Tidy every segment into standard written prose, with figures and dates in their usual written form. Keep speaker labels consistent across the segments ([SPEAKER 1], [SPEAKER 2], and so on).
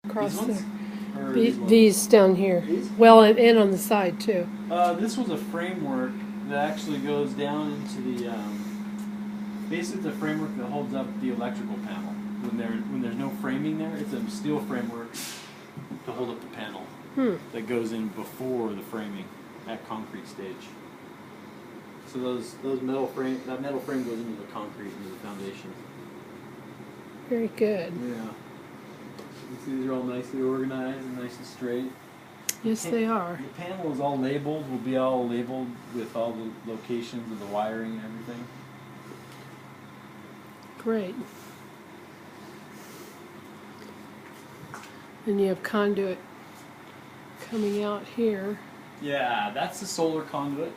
[SPEAKER 1] across
[SPEAKER 2] These ones?
[SPEAKER 1] there.
[SPEAKER 2] Or these ones?
[SPEAKER 1] These down here.
[SPEAKER 2] These?
[SPEAKER 1] Well, and on the side too.
[SPEAKER 2] This was a framework that actually goes down into the. Basically, it's a framework that holds up the electrical panel. When there's no framing there, it's a steel framework to hold up the panel that goes in before the framing at concrete stage. So that metal frame goes into the concrete, into the foundation.
[SPEAKER 1] Very good.
[SPEAKER 2] Yeah. You see these are all nicely organized and nice and straight.
[SPEAKER 1] Yes, they are.
[SPEAKER 2] The panel is all labeled. Will be all labeled with all the locations of the wiring and everything.
[SPEAKER 1] Great. And you have conduit coming out here.
[SPEAKER 2] Yeah, that's the solar conduit.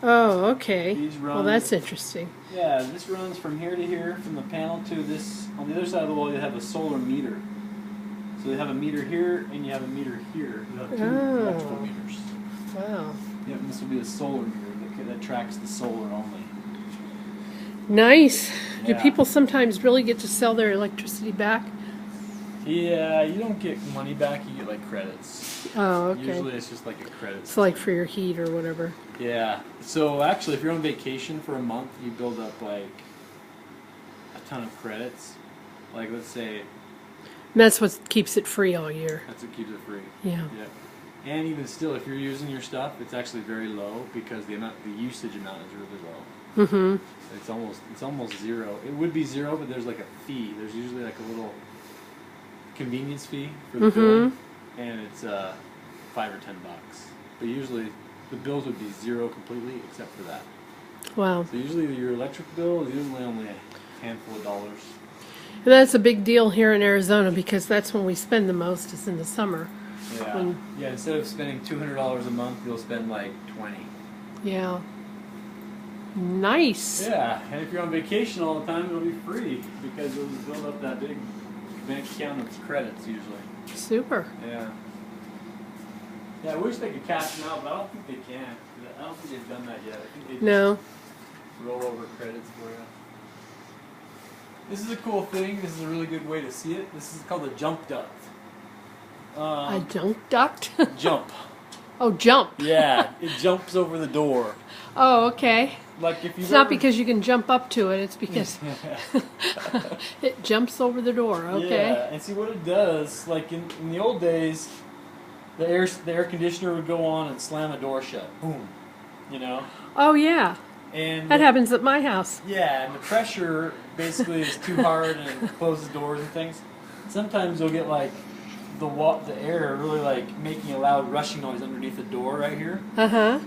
[SPEAKER 1] Oh, okay.
[SPEAKER 2] These
[SPEAKER 1] Well,
[SPEAKER 2] run,
[SPEAKER 1] that's interesting.
[SPEAKER 2] Yeah, this runs from here to here, from the panel to this. On the other side of the wall, you have a solar meter. So you have a meter here, and you have a meter here. You have two electrical meters.
[SPEAKER 1] Wow.
[SPEAKER 2] Yep, and this will be a solar meter that tracks the solar only.
[SPEAKER 1] Nice.
[SPEAKER 2] Yeah.
[SPEAKER 1] Do people sometimes really get to sell their electricity back?
[SPEAKER 2] Yeah, you don't get money back, you get like credits.
[SPEAKER 1] Oh, okay.
[SPEAKER 2] Usually it's just like a credit.
[SPEAKER 1] It's like for your heat or whatever.
[SPEAKER 2] Yeah. So actually, if you're on vacation for a month, you build up like a ton of credits. Like let's say.
[SPEAKER 1] And that's what keeps it free all year.
[SPEAKER 2] That's what keeps it free.
[SPEAKER 1] Yeah.
[SPEAKER 2] Yeah. And even still, if you're using your stuff, it's actually very low because the usage amount is really low.
[SPEAKER 1] Mm-hmm.
[SPEAKER 2] It's almost zero. It would be zero, but there's like a fee. There's usually like a little convenience fee for the billing, and it's $5 or $10. But usually the bills would be zero completely except for that.
[SPEAKER 1] Wow.
[SPEAKER 2] So usually your electric bill is usually only a handful of dollars.
[SPEAKER 1] And that's a big deal here in Arizona because that's when we spend the most is in the summer.
[SPEAKER 2] Yeah. Yeah. Instead of spending $200 a month, you'll spend like $20.
[SPEAKER 1] Yeah. Nice.
[SPEAKER 2] Yeah, and if you're on vacation all the time, it'll be free because it'll just build up that big bank account of credits usually.
[SPEAKER 1] Super.
[SPEAKER 2] Yeah. Yeah, I wish they could cash them out, but I don't think they can. I don't think they've done that yet. I think they just roll over credits for you. This is a cool thing. This is a really good way to see it. This is called a jump duct.
[SPEAKER 1] A junk duct?
[SPEAKER 2] Jump.
[SPEAKER 1] Oh, jump.
[SPEAKER 2] Yeah, it jumps over the door.
[SPEAKER 1] Oh, okay.
[SPEAKER 2] Like if you.
[SPEAKER 1] It's not because you can jump up to it. It's because it jumps over the door. Okay.
[SPEAKER 2] Yeah, and see what it does. Like in the old days, the air conditioner would go on and slam a door shut. Boom. You know.
[SPEAKER 1] Oh yeah.
[SPEAKER 2] And
[SPEAKER 1] that happens at my house.
[SPEAKER 2] Yeah, and the pressure basically is too hard and it closes doors and things. Sometimes you'll get like the air really like making a loud rushing noise underneath the door right here.
[SPEAKER 1] Uh-huh.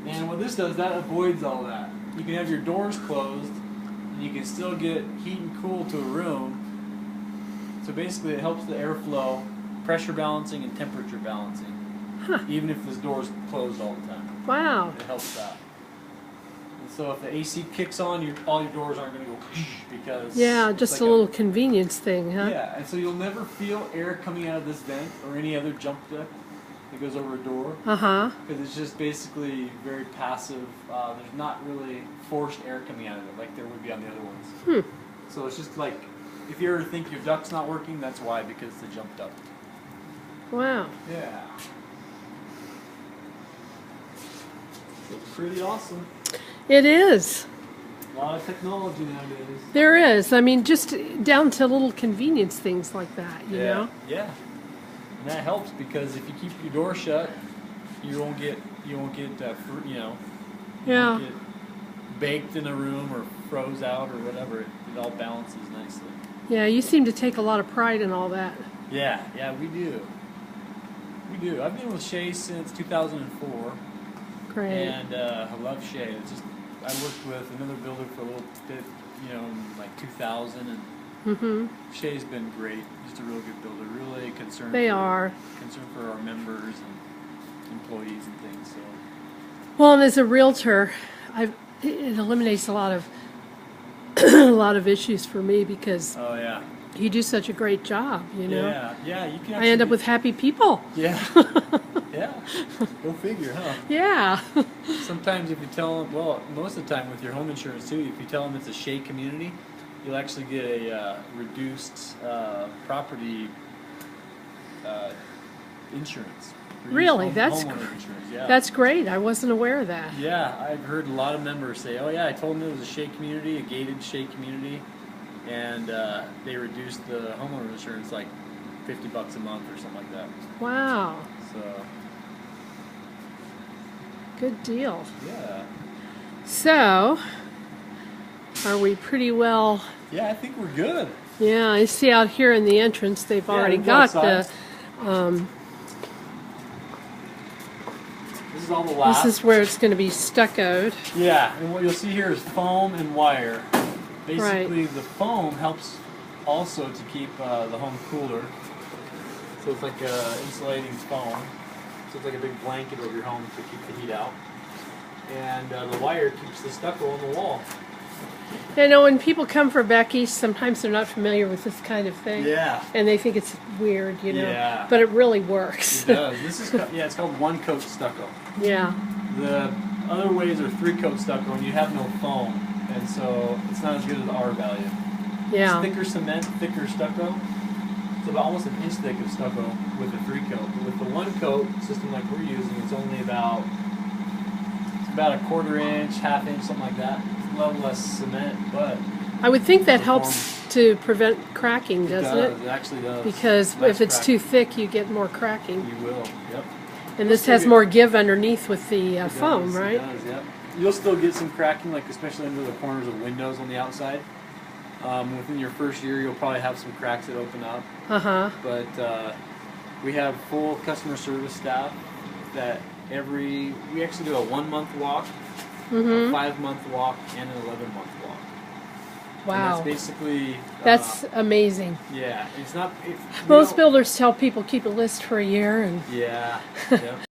[SPEAKER 2] And what this does, that avoids all that. You can have your doors closed, and you can still get heat and cool to a room. So basically it helps the airflow, pressure balancing, and temperature balancing.
[SPEAKER 1] Huh.
[SPEAKER 2] Even if this door's closed all the time.
[SPEAKER 1] Wow.
[SPEAKER 2] It helps that. And so if the AC kicks on, all your doors aren't going to go because...
[SPEAKER 1] Yeah, just
[SPEAKER 2] like
[SPEAKER 1] a little convenience thing, huh?
[SPEAKER 2] Yeah, and so you'll never feel air coming out of this vent or any other jump duct that goes over a door.
[SPEAKER 1] Uh-huh.
[SPEAKER 2] Because it's just basically very passive. There's not really forced air coming out of it like there would be on the other ones. So it's just like, if you ever think your duct's not working, that's why, because it's the jump duct.
[SPEAKER 1] Wow.
[SPEAKER 2] Yeah. It's pretty awesome.
[SPEAKER 1] It is.
[SPEAKER 2] A lot of technology nowadays.
[SPEAKER 1] There is. I mean, just down to little convenience things like that, you know?
[SPEAKER 2] Yeah. And that helps because if you keep your door shut, you won't get you won't get baked in a room or froze out or whatever. It all balances nicely.
[SPEAKER 1] Yeah, you seem to take a lot of pride in all that.
[SPEAKER 2] Yeah, we do. We do. I've been with Shay since 2004.
[SPEAKER 1] Great.
[SPEAKER 2] And I love Shay. It's just I worked with another builder for a little bit, in like 2000, and Shay's been great. Just a real good builder. Really concerned. Concerned for our members and employees and things. So.
[SPEAKER 1] Well, and as a realtor, it eliminates a lot of a lot of issues for me because you do such a great job, you know.
[SPEAKER 2] Yeah. You can.
[SPEAKER 1] I end up with happy people.
[SPEAKER 2] Yeah. Yeah. Go figure, huh?
[SPEAKER 1] Yeah.
[SPEAKER 2] Sometimes if you tell them, well, most of the time with your home insurance too, if you tell them it's a Shea community, you'll actually get a reduced property insurance.
[SPEAKER 1] Really?
[SPEAKER 2] Homeowner insurance, yeah.
[SPEAKER 1] That's great. I wasn't aware of that.
[SPEAKER 2] Yeah, I've heard a lot of members say, oh yeah, I told them it was a shade community, a gated shade community, and they reduced the homeowner insurance like $50 a month or something like that.
[SPEAKER 1] Wow.
[SPEAKER 2] So,
[SPEAKER 1] good deal.
[SPEAKER 2] yeah.
[SPEAKER 1] So, are we pretty well?
[SPEAKER 2] Yeah, I think we're good.
[SPEAKER 1] Yeah, I see out here in the entrance they've already got the.
[SPEAKER 2] This is all the last.
[SPEAKER 1] This is where it's going to be stuccoed.
[SPEAKER 2] Yeah, and what you'll see here is foam and wire. Basically,
[SPEAKER 1] Right.
[SPEAKER 2] the foam helps also to keep the home cooler. So it's like insulating foam. So it's like a big blanket over your home to keep the heat out. And the wire keeps the stucco on the wall.
[SPEAKER 1] You know, when people come from back east, sometimes they're not familiar with this kind of thing.
[SPEAKER 2] Yeah.
[SPEAKER 1] And they think it's weird, you know.
[SPEAKER 2] Yeah.
[SPEAKER 1] But it really works.
[SPEAKER 2] It does. This is it's called one coat stucco.
[SPEAKER 1] Yeah.
[SPEAKER 2] The other ways are 3-coat stucco, and you have no foam, and so it's not as good as R value.
[SPEAKER 1] Yeah.
[SPEAKER 2] It's thicker cement, thicker stucco. It's about almost an inch thick of stucco with a 3-coat. But with the 1-coat system like we're using, it's only about a 1/4 inch, 1/2 inch, something like that. It's a little less cement, but
[SPEAKER 1] I would think that helps to prevent cracking, doesn't it?
[SPEAKER 2] It actually does.
[SPEAKER 1] Because
[SPEAKER 2] Less
[SPEAKER 1] if it's
[SPEAKER 2] cracking.
[SPEAKER 1] too thick, you get more cracking.
[SPEAKER 2] You will. Yep.
[SPEAKER 1] And this has more give underneath with the foam,
[SPEAKER 2] It
[SPEAKER 1] right?
[SPEAKER 2] does, yep. You'll still get some cracking, like especially under the corners of windows on the outside. Within your first year, you'll probably have some cracks that open up.
[SPEAKER 1] Uh-huh.
[SPEAKER 2] But we have full customer service staff that we actually do a 1-month walk, a 5-month walk, and an 11-month walk.
[SPEAKER 1] Wow.
[SPEAKER 2] And that's basically...
[SPEAKER 1] That's amazing.
[SPEAKER 2] yeah. It's not...
[SPEAKER 1] Most builders tell people keep a list for a year and
[SPEAKER 2] Yeah. Yep.